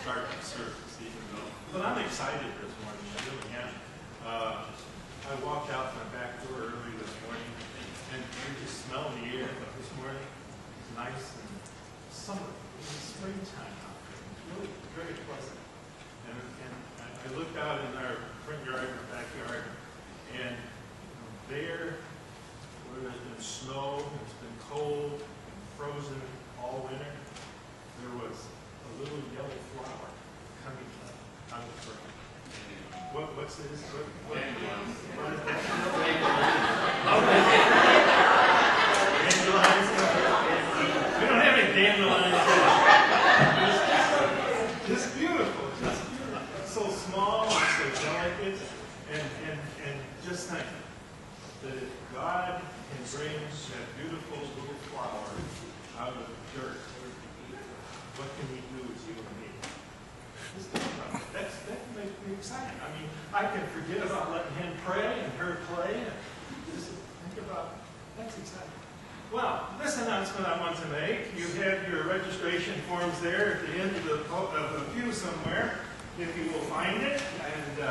start the service, even though. But I'm excited this morning, I really am. I walked out my back door early this morning, and you just smell the air this morning. It's nice and summer. It's springtime out there. It's really very pleasant. And I looked out in our front yard or backyard, and there, where there's been snow, it's been cold and frozen all winter, there was a little yellow flower coming out of the ground. What's this? What is that? Dandelions? We don't have any dandelions. Just beautiful. Just beautiful. It's so small, it's so delicate, and just think that if God can bring that beautiful little flower out of the dirt, what can He do with you and me? Just think about it. That makes me excited. I mean, I can forget about letting him pray and her play. And just think about that's exciting. Well, this announcement I want to make. You have your registration forms there at the end of the pew somewhere. If you will find it and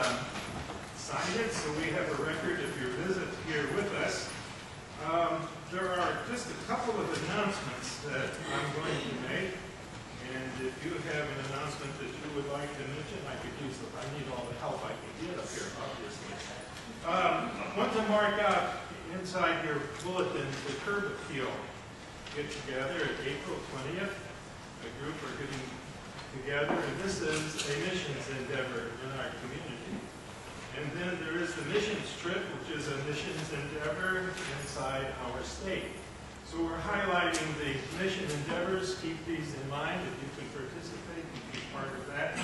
sign it, so we have a record of your visit here with us. There are just a couple of announcements that I'm going to make. And if you have an announcement that you would like to mention, I could use it. I need all the help I can get up here, obviously. I want to mark out inside your bulletin the curb appeal get together at April 20th. A group are getting together, and this is a missions endeavor in our community. And then there is the missions trip, which is a missions endeavor inside our state. So we're highlighting the mission endeavors. Keep these in mind. If you could participate and be part of that,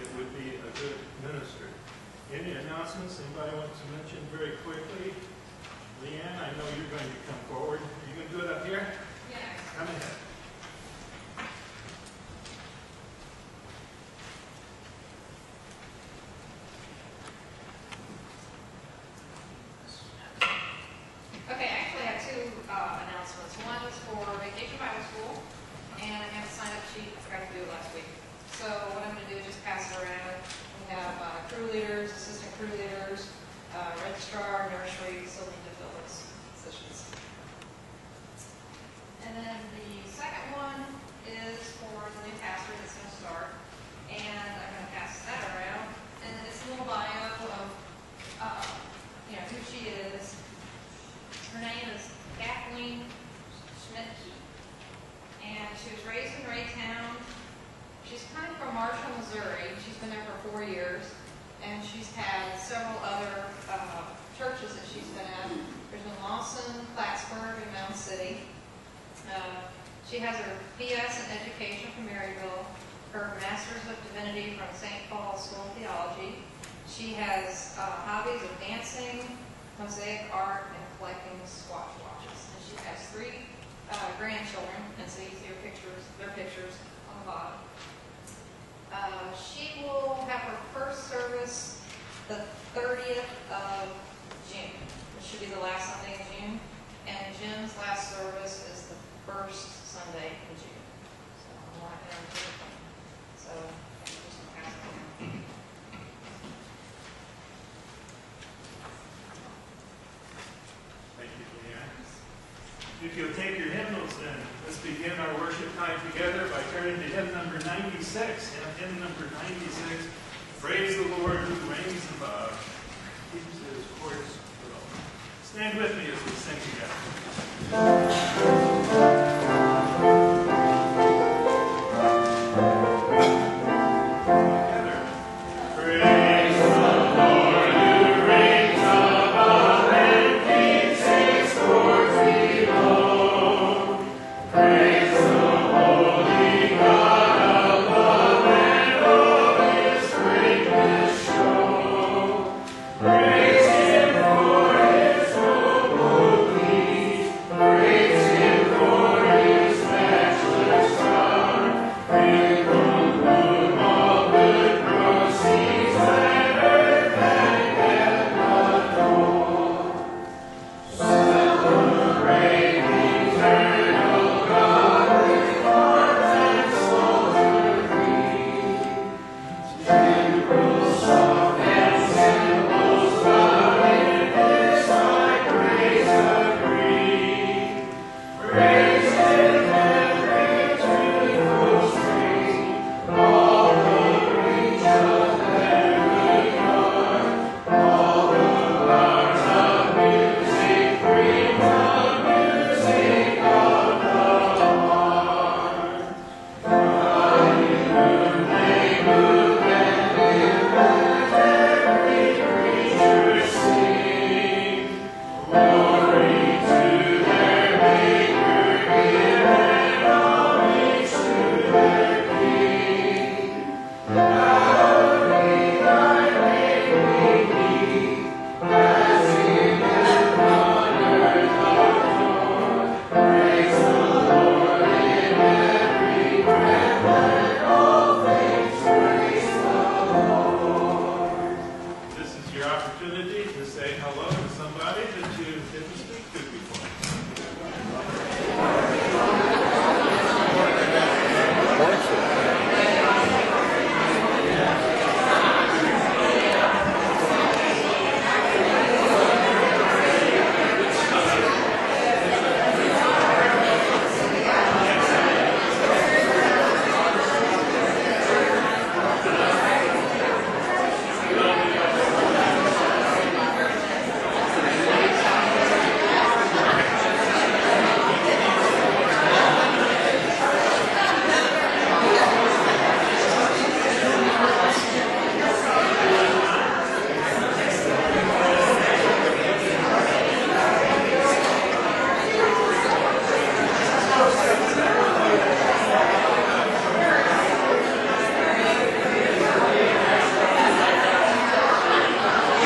it would be a good ministry. Any announcements anybody wants to mention very quickly? Leanne, I know you're going to come forward. Are you going to do it up here? Yes. Come ahead. Okay, I actually have two announcements. One is for Vacation Bible School, and I have a sign-up sheet. I forgot to do it last week. So what I'm going to do is just pass it around. We have crew leaders, assistant crew leaders, registrar, nursery, so we need to fill those positions. And then the second one is for the new pastor that's going to start, and I'm going to pass that around. And then it's a little bio of who she is. Her name is Kathleen Schmidtke, and she was raised in Raytown. She's kind of from Marshall, Missouri. She's been there for 4 years, and she's had several other churches that she's been at. There's been Lawson, Plattsburgh, and Mound City. She has her B.S. in Education from Maryville, her Master's of Divinity from St. Paul's School of Theology. She has hobbies of dancing, mosaic art, and collecting Swatch watches. And she has 3 grandchildren, and so you see their pictures on the bottom. She will have her first service the 30th of June. It should be the last Sunday in June. And Jim's last service is the first Sunday in June. So I'm right there in June. So I'm just going to pass it on. Thank you, Leanne. If you'll take your hymnals then, let's begin our worship time together by turning to hymn number 96. Hymn number 96, Praise the Lord who reigns above, keeps his courts below. Stand with me as we sing together. Praise Him for His holy, praise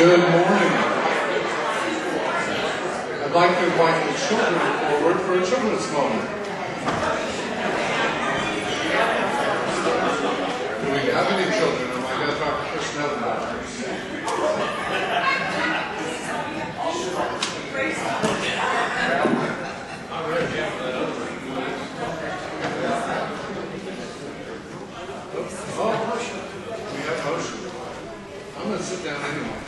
Good morning. I'd like to invite the children forward for a children's moment. Do we have any children? Am I going to talk to Chris Nevin about this? Oh, we have motion. I'm going to sit down anyway.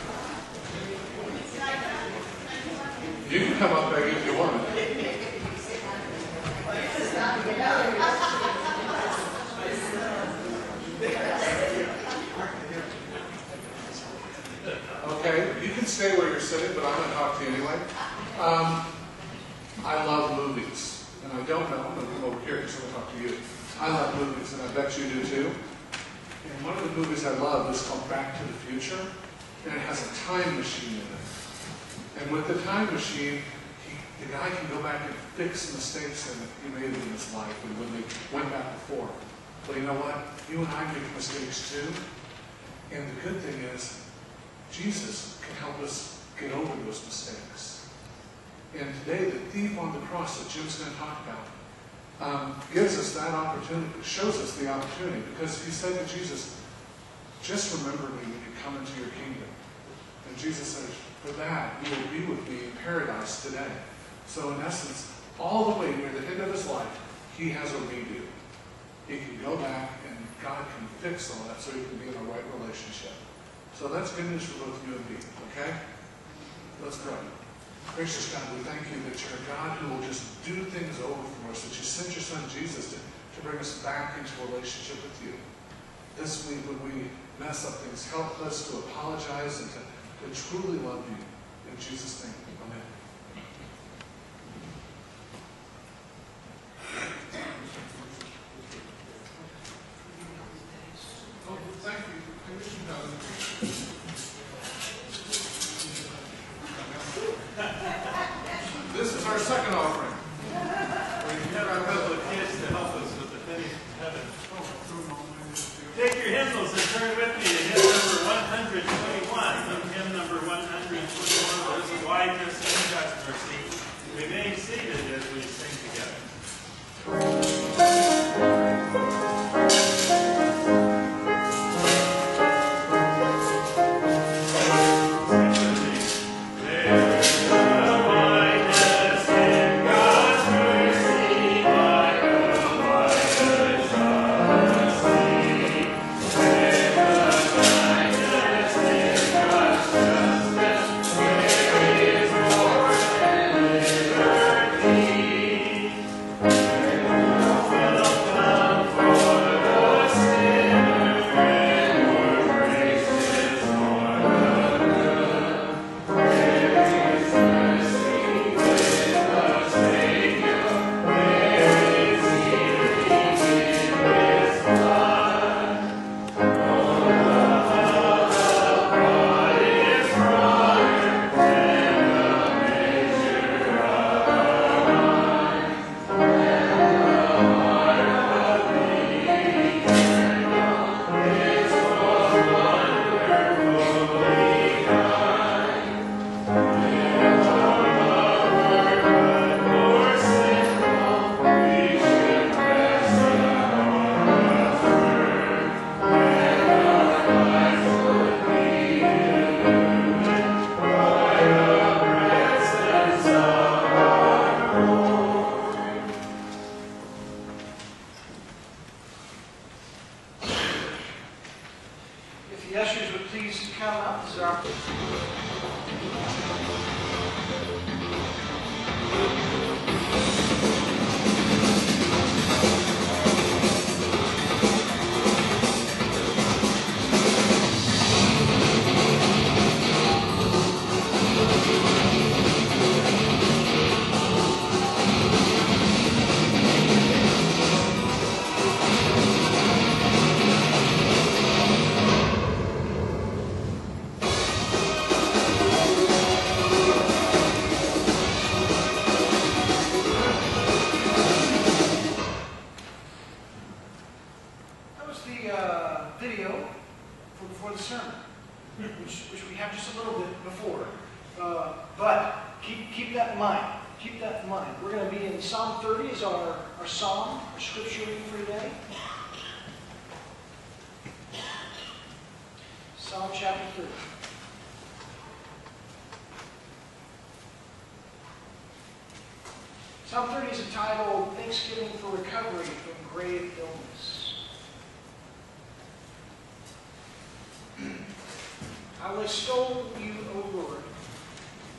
You can come up, Peggy, if you want. Okay, you can stay where you're sitting, but I'm going to talk to you anyway. I love movies, and I don't know, I'm going to come over here because I'm going to talk to you. I love movies, and I bet you do too. And one of the movies I love is called Back to the Future, and it has a time machine in it. And with the time machine, the guy can go back and fix mistakes that he made in his life and when they went back before. But you know what? You and I make mistakes too. And the good thing is, Jesus can help us get over those mistakes. And today, the thief on the cross that Jim's going to talk about gives us that opportunity, shows us the opportunity, because he said to Jesus, just remember me when you come into your kingdom. And Jesus said, for that, you will be with me in paradise today. So in essence, all the way near the end of his life, he has a redo. He can go back and God can fix all that so he can be in a right relationship. So that's good news for both you and me, okay? Let's pray. Gracious God, we thank you that you're a God who will just do things over for us, that you sent your son Jesus to bring us back into a relationship with you. This week when we mess up things, help us to apologize and to truly love you. In Jesus' name, amen. Oh, thank you. This is our second offering. We have our couple of kids to help us with the pennies of heaven. Take your hymnals and turn with me to hymn number 121. Hymn number 121, what is the wideness and God's mercy. Remain seated as we sing together. Psalm 30 is our psalm, our scripture reading for today. Psalm chapter 30. Psalm 30 is entitled Thanksgiving for Recovery from Grave Illness. I will extol you, O Lord,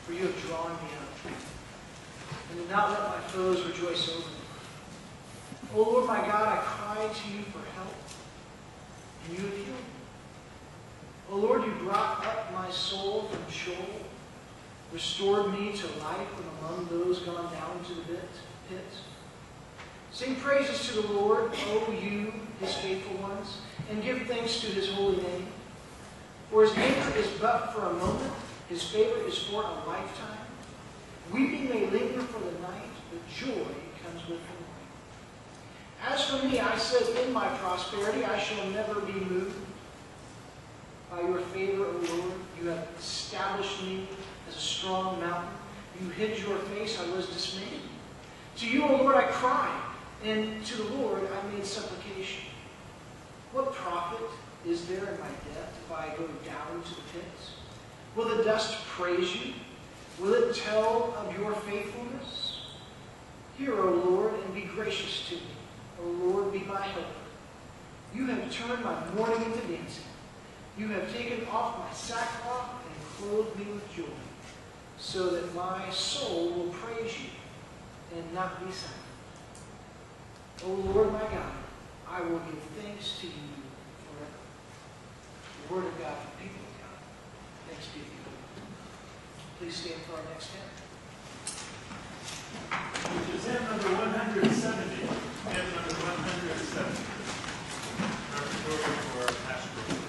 for you have drawn me out, and did not let my foes rejoice over me. O Lord my God, I cried to you for help, and you have healed me. O Lord, you brought up my soul from Sheol, restored me to life from among those gone down into the pit. Sing praises to the Lord, O you, his faithful ones, and give thanks to his holy name. For his anger is but for a moment, his favor is for a lifetime. Weeping may linger for the night, but joy comes with the morning. As for me, I said, in my prosperity I shall never be moved. By your favor, O Lord, you have established me as a strong mountain. You hid your face, I was dismayed. To you, O Lord, I cried, and to the Lord I made supplication. What profit is there in my death if I go down into the pits? Will the dust praise you? Will it tell of your faithfulness? Hear, O Lord, and be gracious to me. O Lord, be my helper. You have turned my mourning into dancing. You have taken off my sackcloth and clothed me with joy, so that my soul will praise you and not be silent. O Lord my God, I will give thanks to you forever. The word of God for the people of God. Thanks be to you. Please stand for our next hymn. Which is hymn number 170. Hymn number 170. Repertory for pastoral.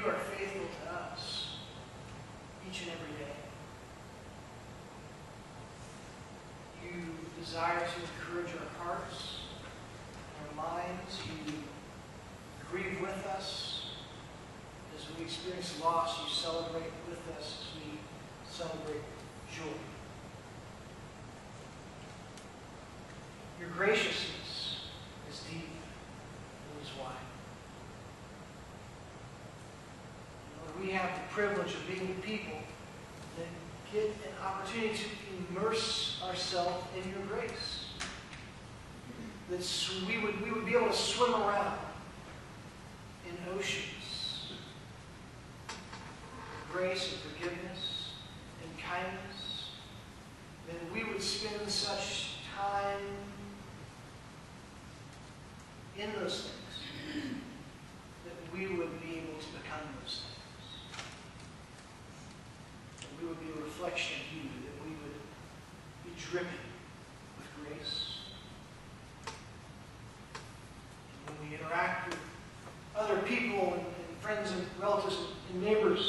you are faithful to us each and every day. You desire to encourage our hearts, our minds. You grieve with us as we experience loss. You celebrate with us as we celebrate joy. Your graciousness is deep and is wide. Lord, we have the privilege of being people that get an opportunity to immerse ourselves in your grace. That we would be able to swim around in oceans of grace and forgiveness and kindness. That we would spend such time in those things that we would be able to become those things. That we would be a reflection of you, that we would be dripping with grace. And when we interact with other people and friends and relatives and neighbors,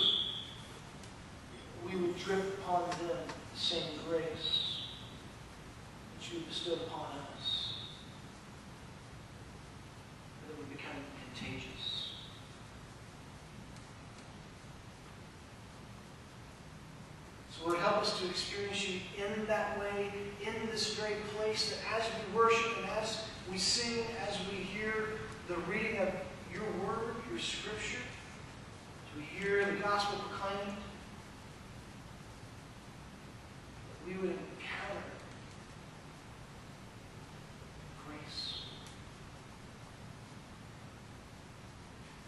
we would drip upon them the same grace that you bestowed upon us. That it would become contagious. So Lord, help us to experience you in that way, in this very place, that as we worship and as we sing, as we hear the reading of your word, your scripture, as we hear the gospel proclaimed, that we would encounter grace.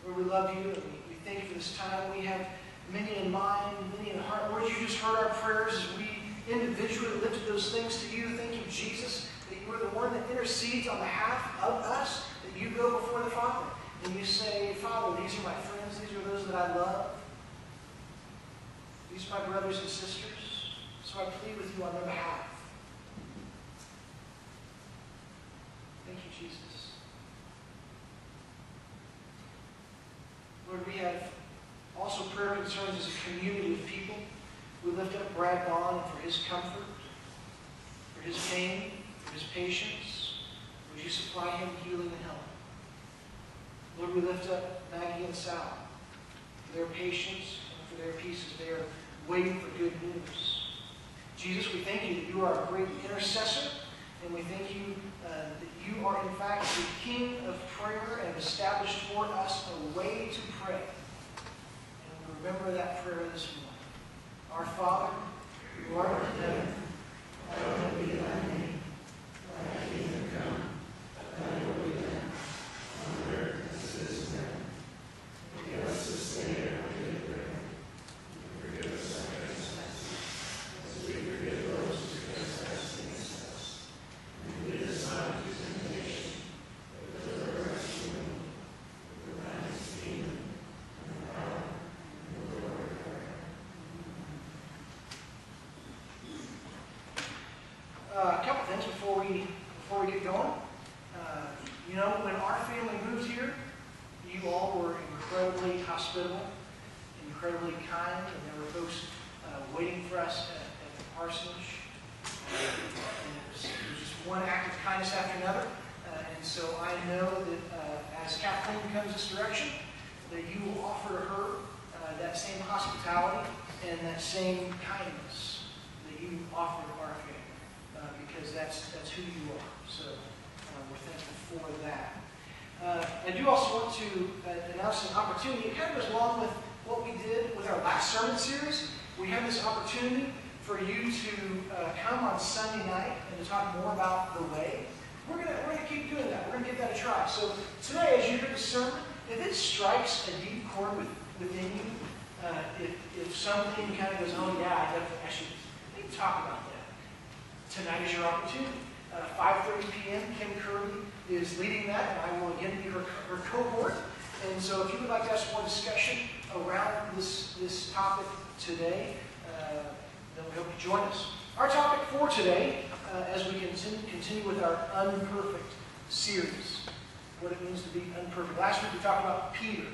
Lord, we love you, and we thank you for this time. We have many in mind, many in heart. Lord, you just heard our prayers as we individually lifted those things to you. Thank you, Jesus, that you are the one that intercedes on behalf of us, that you go before the Father. And you say, Father, these are my friends, these are those that I love. These are my brothers and sisters. So I plead with you on their behalf. Thank you, Jesus. Lord, we have also prayer concerns as a community of people. We lift up Brad Bond for his comfort, for his pain, for his patience. Would you supply him healing and help? Lord, we lift up Maggie and Sal for their patience and for their peace as they are waiting for good news. Jesus, we thank you that you are a great intercessor, and we thank you that you are in fact the King of prayer and have established for us a way to pray. And we remember that prayer this morning. Our Father, who art in heaven, hallowed be thy name. Thy kingdom come, thy will be done, on earth as it is in heaven. Give us this day our daily bread, and forgive us our trespasses, as we forgive those who trespass against us. And lead us not into temptation, but deliver us from evil. For thine is the kingdom, and the power, and the glory forever. A couple things before we get going. When our family moved here, you all were incredibly hospitable, incredibly kind, and there were folks waiting for us at the parsonage. And it was just one act of kindness after another. And so I know that as Kathleen comes this direction, that you will offer to her that same hospitality and that same kindness that you offer to our family, because that's who you are. So we're thankful for that. I do also want to announce an opportunity. It kind of goes along with what we did with our last sermon series. We have this opportunity for you to come on Sunday night and to talk more about the way. We're gonna keep doing that. We're gonna give that a try. So today, as you hear the sermon, if it strikes a deep chord within you, if something kind of goes, oh yeah, I should talk about that. Tonight is your opportunity. 5:30 p.m. Kim Kirby is leading that, and I will again be her cohort. And so if you would like to ask more discussion around this topic today, then we hope you join us. Our topic for today, as we continue with our Unperfect series, what it means to be unperfect. Last week we talked about Peter,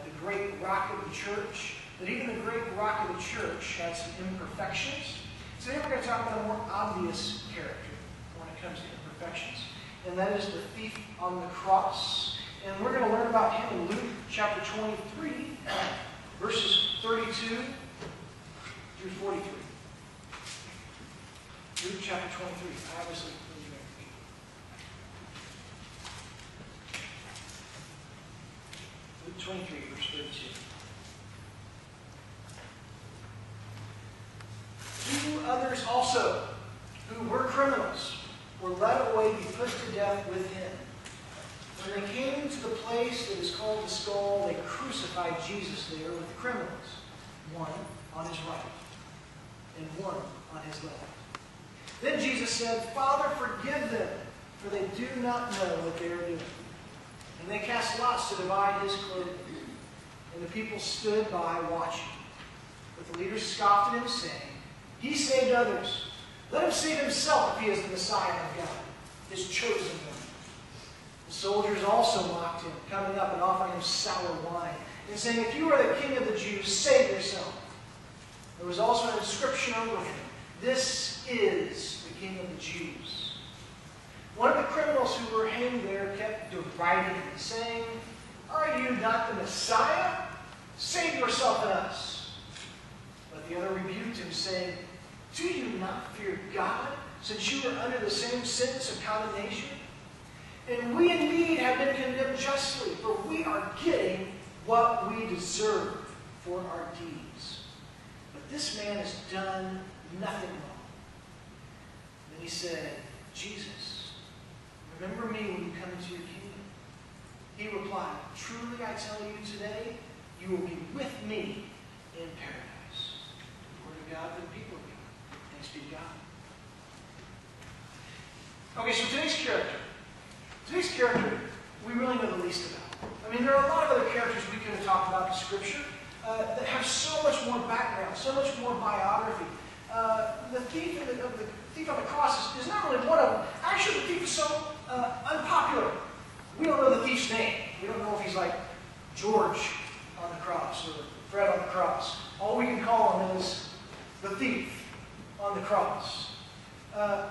the great rock of the church, that even the great rock of the church had some imperfections. Today we're going to talk about a more obvious character when it comes to imperfections, and that is the thief on the cross. And we're going to learn about him in Luke chapter 23, verses 32 through 43. Luke chapter 23. Obviously, Luke 23, verse 32. 2 others also, who were criminals, were led away to be put to death with him. When they came to the place that is called the Skull, they crucified Jesus there with the criminals, one on his right and one on his left. Then Jesus said, "Father, forgive them, for they do not know what they are doing." And they cast lots to divide his clothing. And the people stood by watching. But the leaders scoffed at him, saying, "He saved others. Let him save himself if he is the Messiah of God, his chosen one." The soldiers also mocked him, coming up and offering him sour wine, and saying, "If you are the king of the Jews, save yourself." There was also an inscription over him, "This is the King of the Jews." One of the criminals who were hanged there kept deriding him, saying, "Are you not the Messiah? Save yourself and us." But the other rebuked him, saying, "Do you not fear God, since you are under the same sentence of condemnation? And we indeed have been condemned justly, for we are getting what we deserve for our deeds. But this man has done nothing wrong." Then he said, "Jesus, remember me when you come into your kingdom." He replied, "Truly I tell you today, you will be with me in paradise." The word of God for the people of God. Thanks be to God. Okay, so today's character. Today's character, we really know the least about. I mean, there are a lot of other characters we could have talked about in Scripture that have so much more background, so much more biography. The thief on the cross is not really one of them. Actually, the thief is so unpopular. We don't know the thief's name. We don't know if he's like George on the cross or Fred on the cross. All we can call him is the thief on the cross.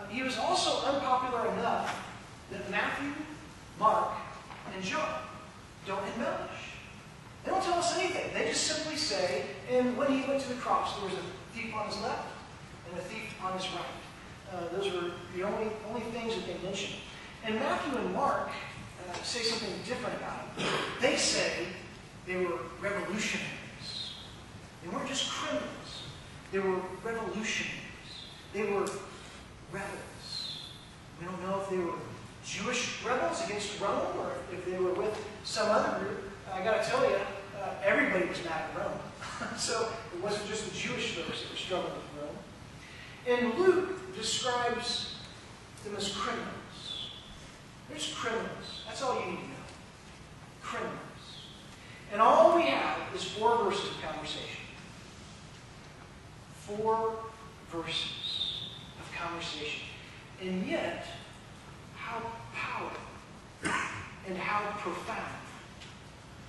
He was also unpopular enough that Matthew, Mark, and John don't embellish. They don't tell us anything. They just simply say, and when he went to the cross, there was a thief on his left and a thief on his right. Those were the only things that they mention. And Matthew and Mark say something different about them. They say they were revolutionaries. They weren't just criminals. They were revolutionaries. They were rebels. We don't know if they were Jewish rebels against Rome or if they were with some other group. I got to tell you, everybody was mad at Rome. So it wasn't just the Jewish folks that were struggling with Rome. And Luke describes them as criminals. They're just criminals. That's all you need to know. Criminals. And all we have is 4 verses of conversation. 4 verses of conversation. And yet, how powerful and how profound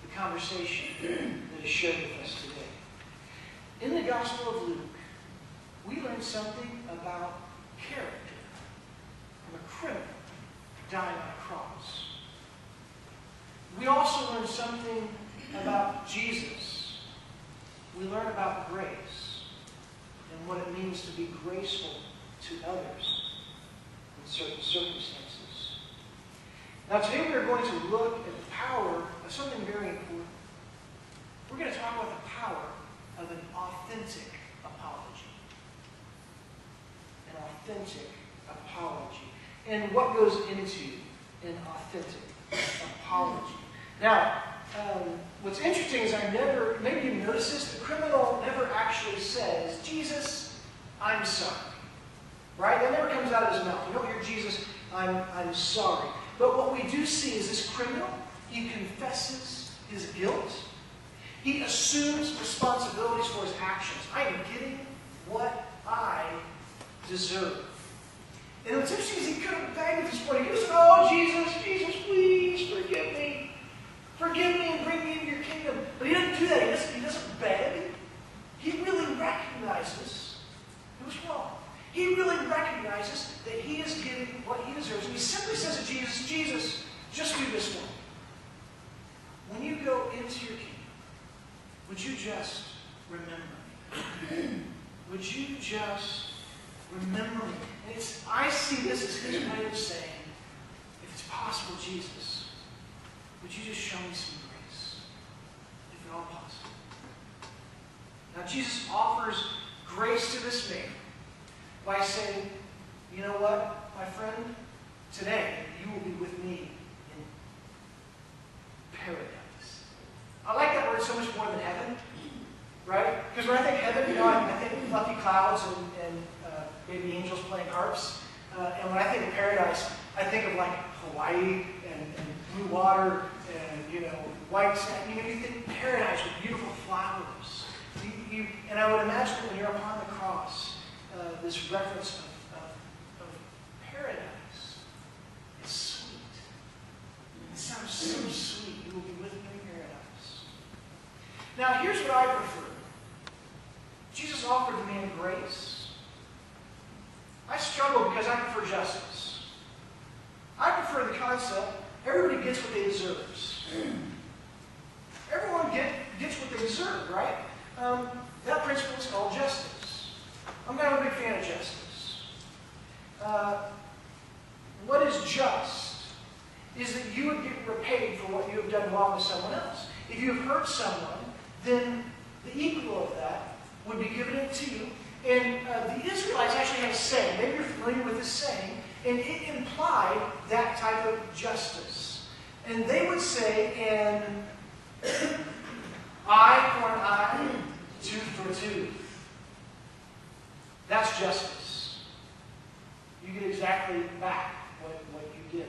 the conversation that is shared with us today. In the Gospel of Luke, we learn something about character from a criminal dying on a cross. We also learn something about Jesus. We learn about grace and what it means to be graceful to others in certain circumstances. Now today we are going to look at the power of something very important. We're going to talk about the power of an authentic apology. An authentic apology. And what goes into an authentic apology. Now, what's interesting is maybe you notice this, the criminal never actually says, "Jesus, I'm sorry." Right? That never comes out of his mouth. You don't hear Jesus, I'm sorry. But what we do see is this criminal, he confesses his guilt. He assumes responsibilities for his actions. I am getting what I deserve. And what's interesting is he could have begged at this point. He goes, "Oh, Jesus, please forgive me. Forgive me and bring me into your kingdom. But he doesn't do that. He doesn't beg. He really recognizes it was wrong. He really recognizes that he is getting what he deserves. And he simply says to Jesus, Jesus, just do this one. When you go into your kingdom, would you just remember me? Would you just remember me? And I see this as his way of saying, if it's possible, Jesus, would you just show me some grace? If at all possible. Now, Jesus offers grace to this man by saying, you know what, my friend? Today, you will be with me in paradise. I like that word so much more than heaven, right? Because when I think heaven, I think fluffy clouds and baby angels playing harps. And when I think of paradise, I think of like Hawaii and blue water and, white sand. You think paradise with beautiful flowers. And I would imagine that when you're upon the cross, this reference of paradise is sweet. It sounds so sweet. You will be with me in paradise. Now, here's what I prefer. Jesus offered the man grace. I struggle because I prefer justice. I prefer the concept, everybody gets what they deserve. Everyone gets what they deserve, right? That principle is called justice. I'm kind of a big fan of justice. What is just is that you would get repaid for what you have done wrong to someone else. If you have hurt someone, then the equal of that would be given to you. And the Israelites actually had a saying. Maybe you're familiar with this saying. And it implied that type of justice. And they would say, eye for an eye, tooth for a tooth. That's justice. You get exactly back what you did.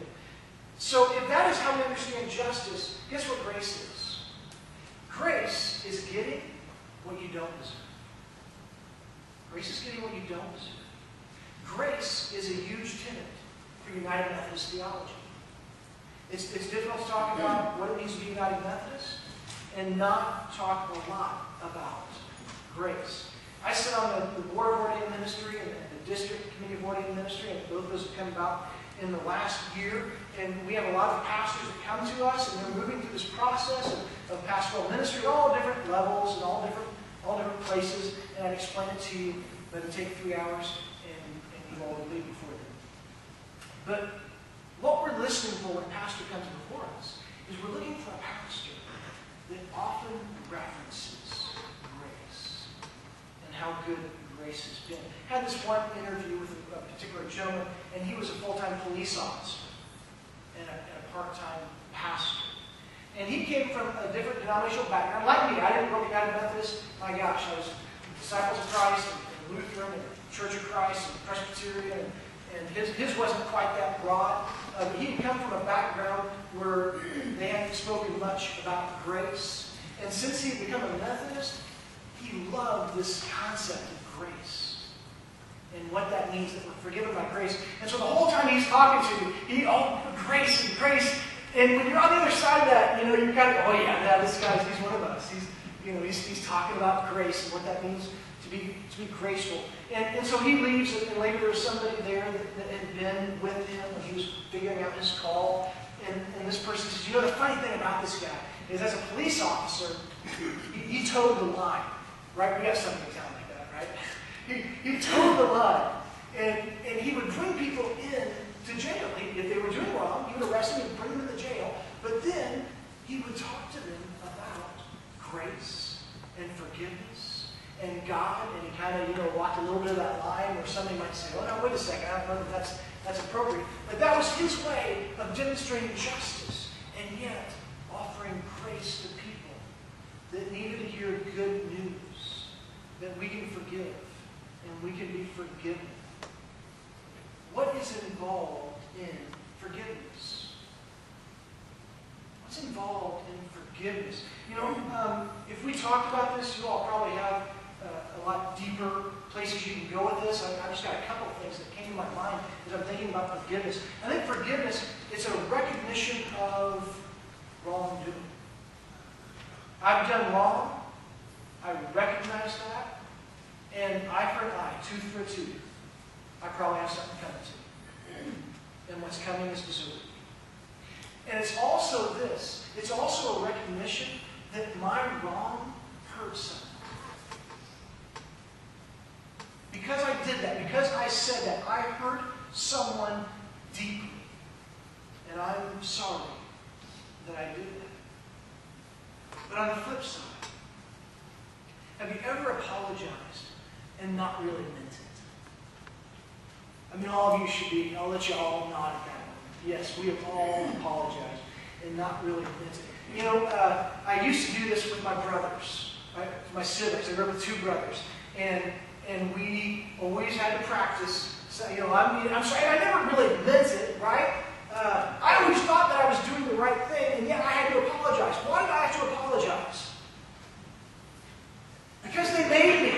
So if that is how we understand justice, guess what grace is? Grace is getting what you don't deserve. Grace is getting what you don't deserve. Grace is a huge tenet for United Methodist theology. It's difficult to talk about what it means to be United Methodist and not talk a lot about grace. I sit on the Board of Ordained Ministry and the District Committee of Ordained Ministry, and both of those have come about in the last year. And we have a lot of pastors that come to us, and they're moving through this process of pastoral ministry, all different levels and all different places. And I'd explain it to you, but it'd take 3 hours, and you all would leave before then. But what we're listening for when a pastor comes before us is we're looking for a pastor that often references grace and how good grace has been. I had this one interview with a particular gentleman, and he was a full-time police officer and a part-time pastor. And he came from a different denominational background. Like me, I didn't grow up United Methodist. My gosh, I was Disciples of Christ and Lutheran and Church of Christ and Presbyterian, and his wasn't quite that broad. But he had come from a background where they hadn't spoken much about grace. And since he had become a Methodist, he loved this concept of grace and what that means, that we're forgiven by grace. And so the whole time he's talking to you, grace and grace. And when you're on the other side of that, you're kind of, oh yeah, this guy's, he's one of us. He's talking about grace and what that means to be graceful. And so he leaves, and later there was somebody there that had been with him when he was figuring out his call. And this person says, the funny thing about this guy is as a police officer, he towed the line, right? We got something in town like that, right? He towed the line, and he would bring people in to jail. If they were doing wrong, he would arrest them and bring them to jail. But then he would talk to them about grace and forgiveness and God, and he kind of, walked a little bit of that line where somebody might say, oh, no, wait a second, I don't know if that's appropriate. But that was his way of demonstrating justice and yet offering grace to people that needed to hear good news, that we can forgive and we can be forgiven. What is involved in forgiveness? What's involved in forgiveness? If we talked about this, you all probably have a lot deeper places you can go with this. I've just got a couple of things that came to my mind as I'm thinking about forgiveness. I think forgiveness is a recognition of wrongdoing. I've done wrong. I recognize that. And eye for an eye, tooth for a tooth. I probably have something coming to me. And what's coming is deserved. And it's also this. It's also a recognition that my wrong hurt someone. Because I did that, because I said that, I hurt someone deeply. And I'm sorry that I did that. But on the flip side, have you ever apologized and not really meant it? I mean, all of you should be, I'll let you all nod at that one. Yes, we have all apologized and not really meant it. You know, I used to do this with my brothers, right? My siblings. I grew up with two brothers. And we always had to practice. So, you know, I'm sorry, I never really meant it, right? I always thought that I was doing the right thing, and yet I had to apologize. Why did I have to apologize? Because they made me.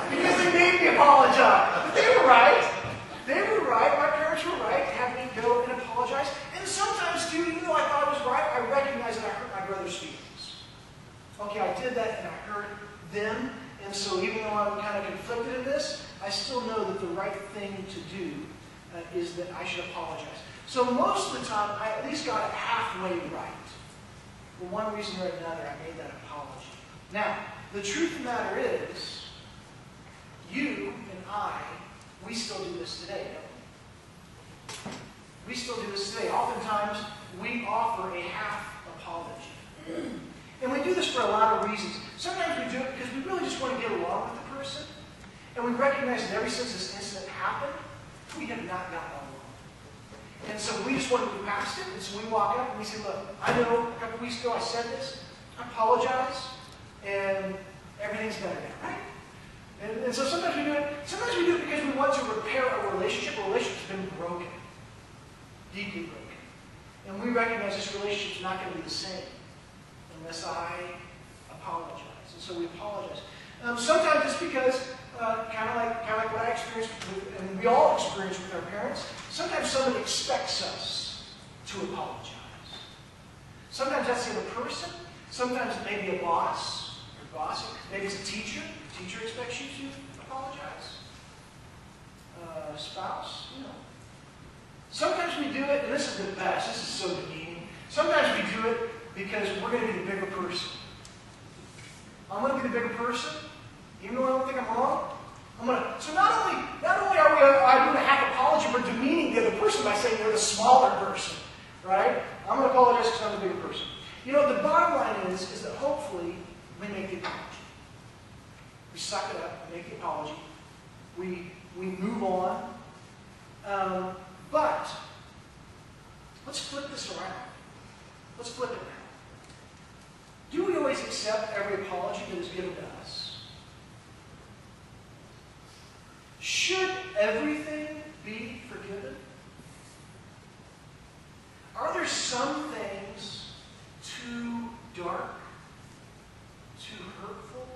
Because they made me apologize. But they were right. They were right. My parents were right to have me go and apologize. And sometimes, too, even though I thought it was right, I recognized that I hurt my brother's feelings. Okay, I did that, and I hurt them. And so even though I'm kind of conflicted in this, I still know that the right thing to do is that I should apologize. So most of the time, I at least got it halfway right. For one reason or another, I made that apology. Now, the truth of the matter is, you and I, we still do this today, don't we? We still do this today. Oftentimes, we offer a half apology. And we do this for a lot of reasons. Sometimes we do it because we really just want to get along with the person. And we recognize that ever since this incident happened, we have not gotten along. And so we just want to move past it. And so we walk up and we say, look, I know a couple weeks ago I said this. I apologize. And everything's better now, right? And so sometimes we do it. Sometimes we do it because we want to repair a relationship. A relationship's been broken. Deeply broken. And we recognize this relationship's not going to be the same unless I apologize. And so we apologize. Sometimes it's because, kind of like what I experienced, and we all experience with our parents, sometimes somebody expects us to apologize. Sometimes that's the other person. Sometimes it may be a boss, your boss. Maybe it's a teacher. The teacher expects you to apologize. A spouse, you know. Sometimes we do it, and this is the best. This is so demeaning. Sometimes we do it because we're going to be the bigger person. I'm going to be the bigger person, even though I don't think I'm wrong. So not only are we doing a half apology, we're demeaning the other person by saying they're the smaller person, right? I'm going to apologize because I'm the bigger person. You know, the bottom line is that hopefully we make the apology. We suck it up, we make the apology. We move on. But let's flip this around. Let's flip it now. Do we always accept every apology that is given to us? Should everything be forgiven? Are there some things too dark, too hurtful,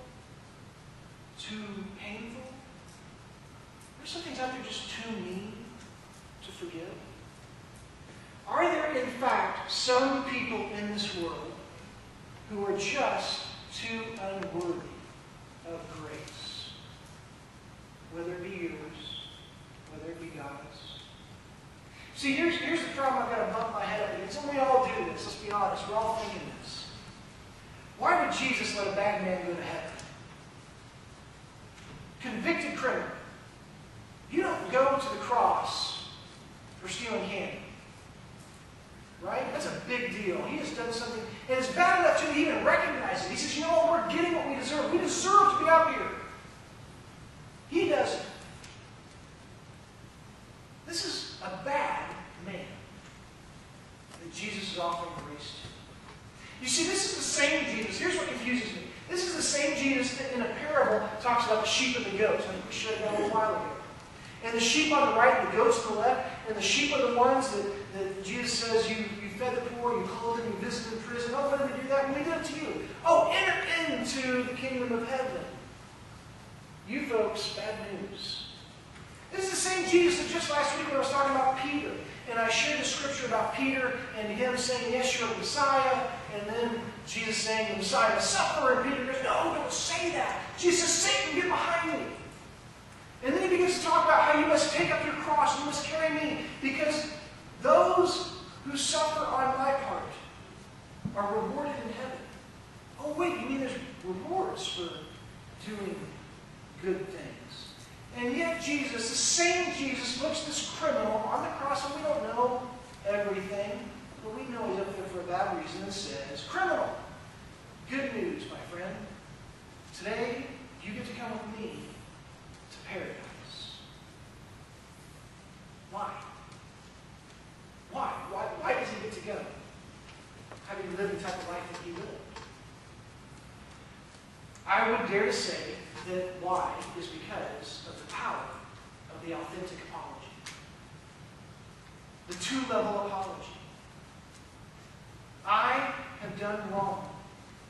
too painful? There's some things out there just too mean to forgive? Are there, in fact, some people in this world who are just too unworthy of grace? Whether it be yours, whether it be God's. See, here's the problem I've got to bump my head up against. And we all do this, let's be honest. We're all thinking this. Why would Jesus let a bad man go to heaven? Convicted criminal. You don't go to the cross for stealing candy. Right? That's a big deal. He has done something, and it's bad enough to even recognize it. He says, you know what, we're getting what we deserve. We deserve to be up here. He doesn't. This is a bad man that Jesus is offering grace to. You see, this is the same Jesus. Here's what confuses me. This is the same Jesus that in a parable talks about the sheep and the goats. I think we showed that a little while ago. And the sheep on the right, the goats on the left, and the sheep are the ones that Jesus says, you fed the poor, you clothed them, you visited in prison. Oh, when did we do that? We did it to you. Oh, enter into the kingdom of heaven. You folks, bad news. This is the same Jesus that just last week when I was talking about Peter. And I shared the scripture about Peter and him saying, yes, you're the Messiah. And then Jesus saying the Messiah will suffer, and Peter goes, no, don't say that. Jesus says, Satan, get behind me. And then he begins to talk about how you must take up your cross, you must carry me, because those who suffer on my part are rewarded in heaven. Oh wait, you mean there's rewards for doing good things? And yet Jesus, the same Jesus, looks this criminal on the cross, and we don't know everything, but we know he's up there for that reason, and says, criminal, good news, my friend. Today, you get to come with me to paradise. Why? Why? Why does he get to go? How do you live the type of life that he lived? I would dare to say that why is because of the power of the authentic apology. The two-level apology. I have done wrong.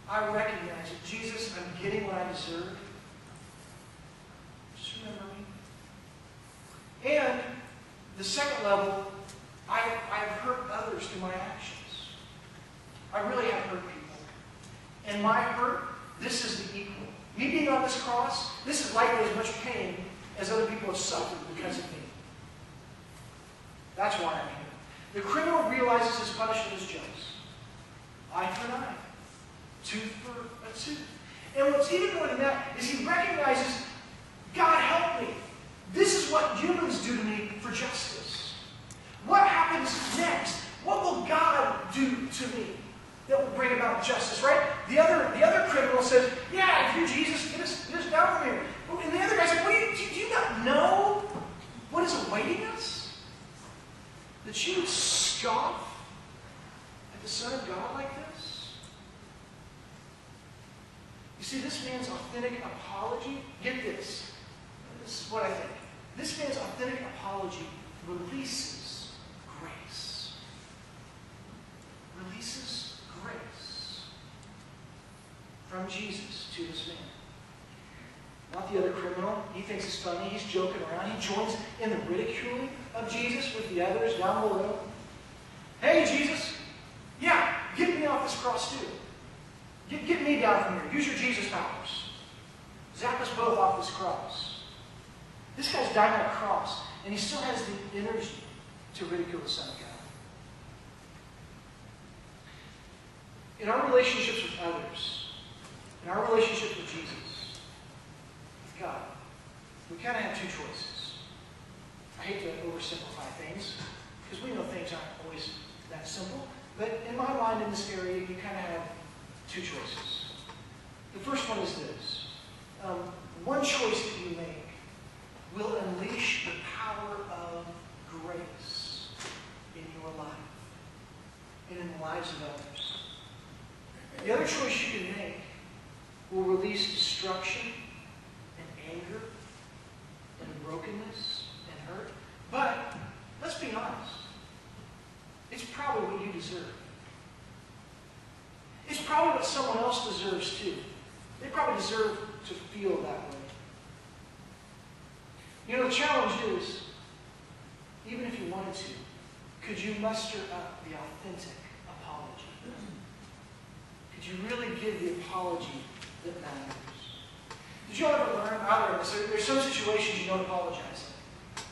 I recognize it. Jesus, I'm getting what I deserve. Just remember me. And the second level, I have hurt others through my actions. I really have hurt people. And my hurt, this is the equal. Me being on this cross, this is likely as much pain as other people have suffered because of me. That's why I'm here. The criminal realizes his punishment is just. Eye for an eye. Tooth for a tooth. And what's even more than that is he recognizes, God help me. This is what humans do to me for justice. What happens next? What will God do to me that will bring about justice, right? The other criminal says, yeah, if you're Jesus, get us down from here. And the other guy said, do you not know what is awaiting us? That you would scoff at the Son of God like this? You see, this man's authentic apology, get this. This is what I think. This man's authentic apology releases grace. Releases grace from Jesus to this man. Not the other criminal. He thinks it's funny. He's joking around. He joins in the ridiculing of Jesus with the others down below. Hey, Jesus. Yeah, get me off this cross too. Get me down from here. Use your Jesus powers. Zap us both off this cross. This guy's dying on a cross, and he still has the energy to ridicule the Son of God. In our relationships with others, in our relationship with Jesus, with God, we kind of have two choices. I hate to oversimplify things, because we know things aren't always that simple, but in my mind in this area, you kind of have two choices. The first one is this. One choice that you make will unleash the power of grace in your life and in the lives of others. The other choice you can make will release destruction and anger and brokenness and hurt. But let's be honest. It's probably what you deserve. It's probably what someone else deserves too. They probably deserve to feel that way. You know, the challenge is, even if you wanted to, could you muster up the authentic apology? Could you really give the apology that matters? Did you ever learn? I learned this. There's some situations you don't apologize in.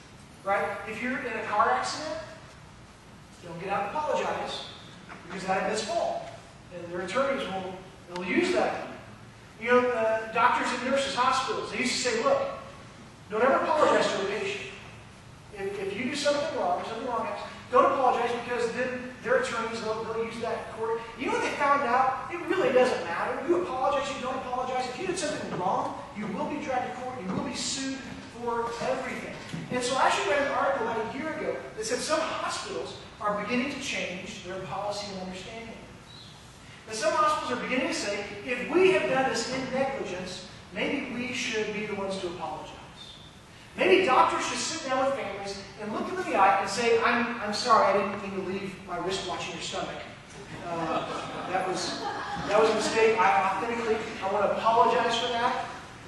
Right? If you're in a car accident, don't get out and apologize, because that's fault. And their attorneys will use that. You know, doctors and nurses, hospitals, they used to say, look, don't ever apologize to a patient. If you do something wrong, happens, don't apologize, because then their attorneys, they'll use that in court. You know what they found out? It really doesn't matter. You apologize, you don't apologize. If you did something wrong, you will be dragged to court, you will be sued for everything. And so I actually read an article about a year ago that said some hospitals are beginning to change their policy and understanding. And some hospitals are beginning to say, if we have done this in negligence, maybe we should be the ones to apologize. Maybe doctors should sit down with families and look them in the eye and say, I'm sorry, I didn't mean to leave my wristwatch in your stomach. That was a mistake. I want to apologize for that.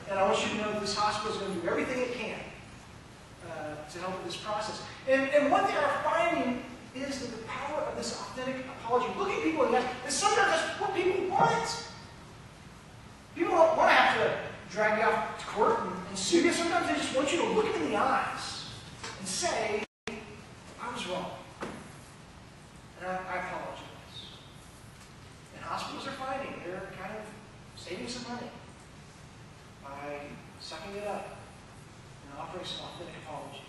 And I want you to know that this hospital is going to do everything it can to help with this process. And what they are finding is that the power of this authentic apology, looking people in the eyes, is sometimes that's what people want. People don't want to have to drag you off to court and sue you. Sometimes they just want you to look them in the eyes and say, I was wrong. And I apologize. And hospitals are finding they're kind of saving some money by sucking it up and offering some authentic apologies.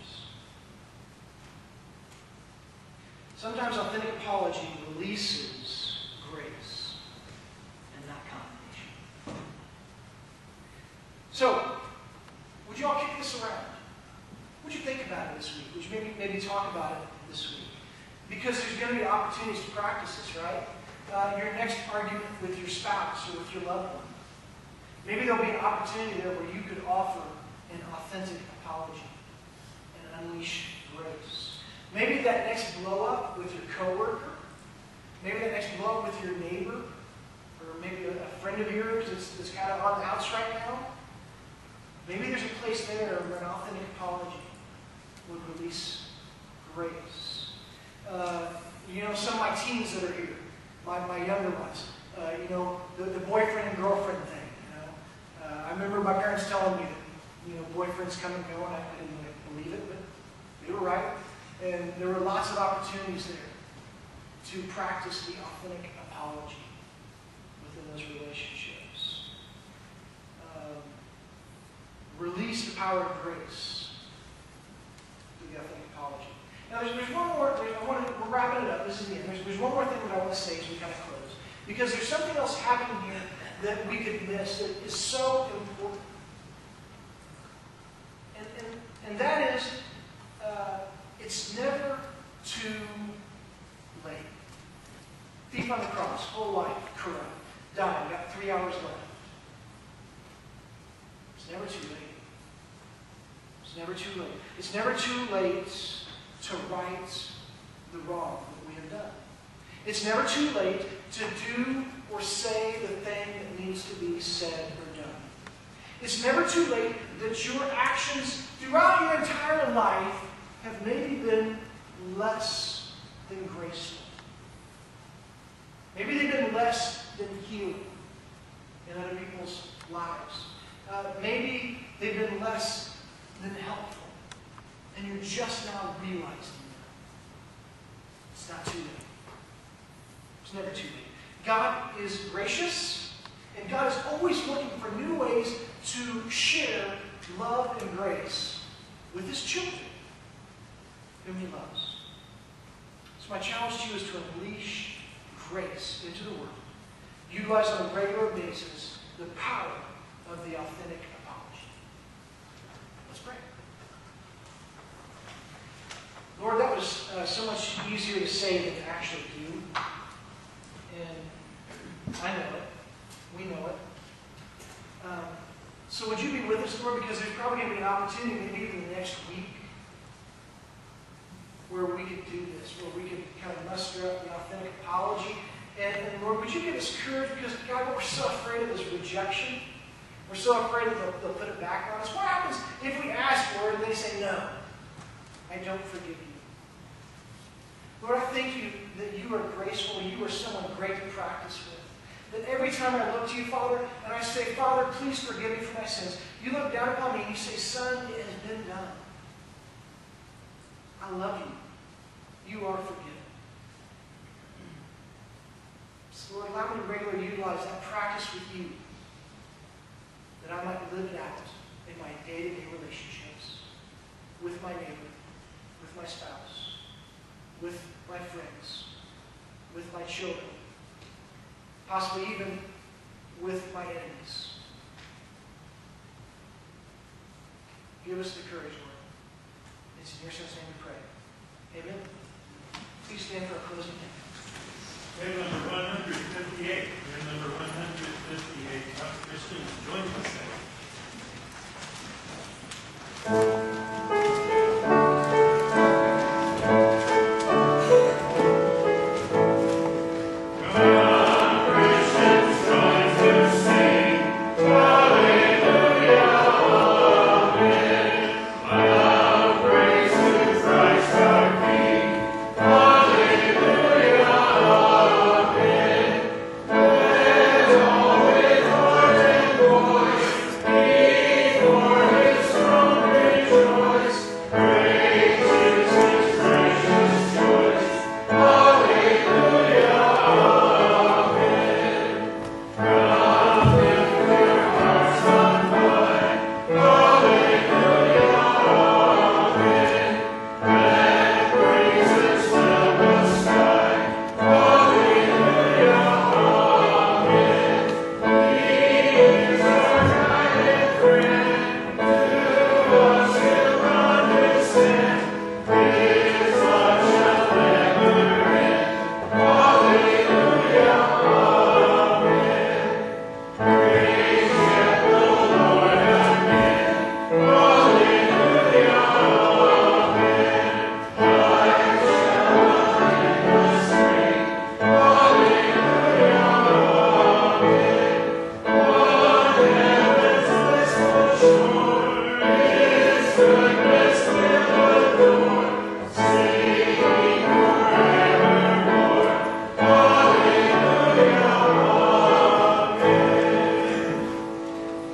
Sometimes authentic apology releases grace and not condemnation. So, would you all kick this around? Would you think about it this week? Would you maybe talk about it this week? Because there's going to be opportunities to practice this, right? Your next argument with your spouse or with your loved one. Maybe there'll be an opportunity there where you could offer an authentic apology and unleash grace. Maybe that next blow-up with your coworker. Maybe that next blow-up with your neighbor. Or maybe a friend of yours that's kind of on the outs right now. Maybe there's a place there where an authentic apology would release grace. Some of my teens that are here, my younger ones, the boyfriend and girlfriend thing. I remember my parents telling me that, boyfriends come and go, and I didn't really believe it, but they were right. And there were lots of opportunities there to practice the authentic apology within those relationships. Release the power of grace through the authentic apology. Now, there's one more. We're wrapping it up. This is the end. There's one more thing that I want to say as we kind of close. Because there's something else happening here that we could miss that is so important. And that is, it's never too late. Thief on the cross, whole life, corrupt, died, got 3 hours left. It's never too late. It's never too late. It's never too late to right the wrong that we have done. It's never too late to do or say the thing that needs to be said or done. It's never too late that your actions throughout your entire life have maybe been less than graceful. Maybe they've been less than healing in other people's lives. Maybe they've been less than helpful. And you're just now realizing that. It's not too late. It's never too late. God is gracious, and God is always looking for new ways to share love and grace with His children, whom He loves. So my challenge to you is to unleash grace into the world. Utilize on a regular basis the power of the authentic apology. Let's pray. Lord, that was so much easier to say than to actually do. And I know it. We know it. So would you be with us, Lord? Because there's probably going to be an opportunity, maybe even the next week, where we could do this, where we could kind of muster up the authentic apology. And Lord, would you give us courage? Because, God, we're so afraid of this rejection. We're so afraid that they'll put it back on us. What happens if we ask for it and they say, no, I don't forgive you? Lord, I thank you that you are graceful. You are someone great to practice with. That every time I look to you, Father, and I say, Father, please forgive me for my sins, you look down upon me and you say, Son, it has been done. I love you. You are forgiven. So Lord, allow me to regularly utilize that practice with you, that I might live it out in my day-to-day relationships, with my neighbor, with my spouse, with my friends, with my children, possibly even with my enemies. Give us the courage, Lord. It's in your Son's name we pray. Amen. Please stand for our closing hymn. Hymn number 158. Hymn number 158. Christians, join us there. Hallelujah.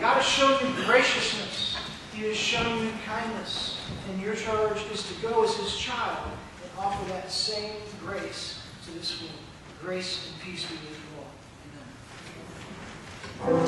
God has shown you graciousness. He has shown you kindness. And your charge is to go as His child and offer that same grace to this world. Grace and peace be with you all. Amen.